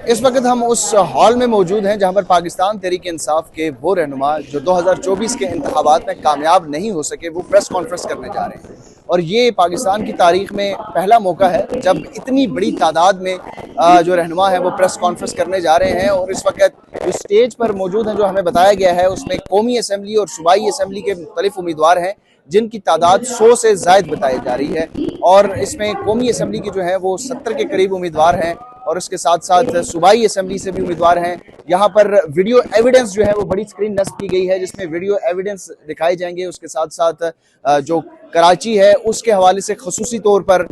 इस वक्त हम उस हॉल में मौजूद हैं जहां पर पाकिस्तान तहरीक-ए-इंसाफ के वो रहनुमा जो 2024 के इंतखाबात में कामयाब नहीं हो सके वो प्रेस कॉन्फ्रेंस करने जा रहे हैं। और ये पाकिस्तान की तारीख में पहला मौका है जब इतनी बड़ी तादाद में जो रहनुमा है वो प्रेस कॉन्फ्रेंस करने जा रहे हैं। और इस वक्त जो स्टेज पर मौजूद हैं, जो हमें बताया गया है, उसमें कौमी असम्बली और सूबाई असम्बली के मुख्तलिफ उम्मीदवार हैं जिनकी तादाद 100 से ज़ायद बताई जा रही है। और इसमें कौमी असम्बली की जो है वो 70 के करीब उम्मीदवार हैं और उसके साथ साथ सूबाई असम्बली से भी उम्मीदवार हैं। यहाँ पर वीडियो एविडेंस जो है वो बड़ी स्क्रीन नस्ब की गई है जिसमें वीडियो एविडेंस दिखाए जाएंगे। उसके साथ साथ जो कराची है उसके हवाले से खसूसी तौर पर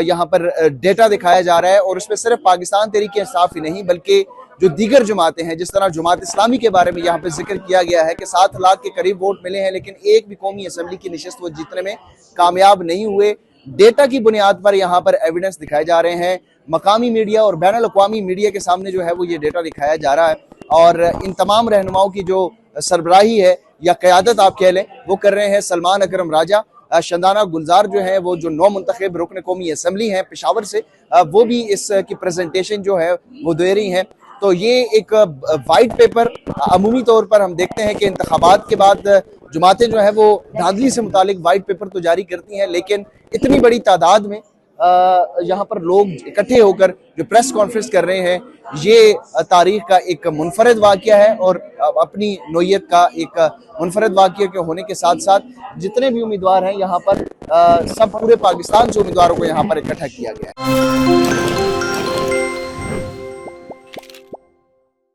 यहाँ पर डेटा दिखाया जा रहा है। और उसमें सिर्फ पाकिस्तान तहरीक-ए-इंसाफ ही नहीं बल्कि जो दीगर जमातें हैं, जिस तरह जमात इस्लामी के बारे में यहाँ पे जिक्र किया गया है कि 7 लाख के करीब वोट मिले हैं लेकिन एक भी कौमी असम्बली की नशिस्त वो जीतने में कामयाब नहीं हुए। डेटा की बुनियाद पर यहाँ पर एविडेंस दिखाए जा रहे हैं। मकामी मीडिया और बैनुल अक़वामी मीडिया के सामने जो है वो ये डेटा दिखाया जा रहा है। और इन तमाम रहनुमाओं की जो सरबराही है या क़यादत आप कह लें वो कर रहे हैं सलमान अकरम राजा। शंदाना गुलजार जो है वो जो नौ मुंतखब रुकन कौमी असम्बली हैं पेशावर से, वो भी इसकी प्रेजेंटेशन जो है वो दे रही हैं। तो ये एक वाइट पेपर अमूमी तौर पर हम देखते हैं कि इंतखाबात के बाद जमातें जो है वो धांधली से मुतालिक वाइट पेपर तो जारी करती हैं, लेकिन इतनी बड़ी तादाद में यहाँ पर लोग इकट्ठे होकर जो प्रेस कॉन्फ्रेंस कर रहे हैं, ये तारीख का एक मुनफरद वाक़या है। और अपनी नोयत का एक मुनफरद वाक़या के होने के साथ साथ जितने भी उम्मीदवार हैं यहाँ पर सब पूरे पाकिस्तान से उम्मीदवारों को यहाँ पर इकट्ठा किया गया है।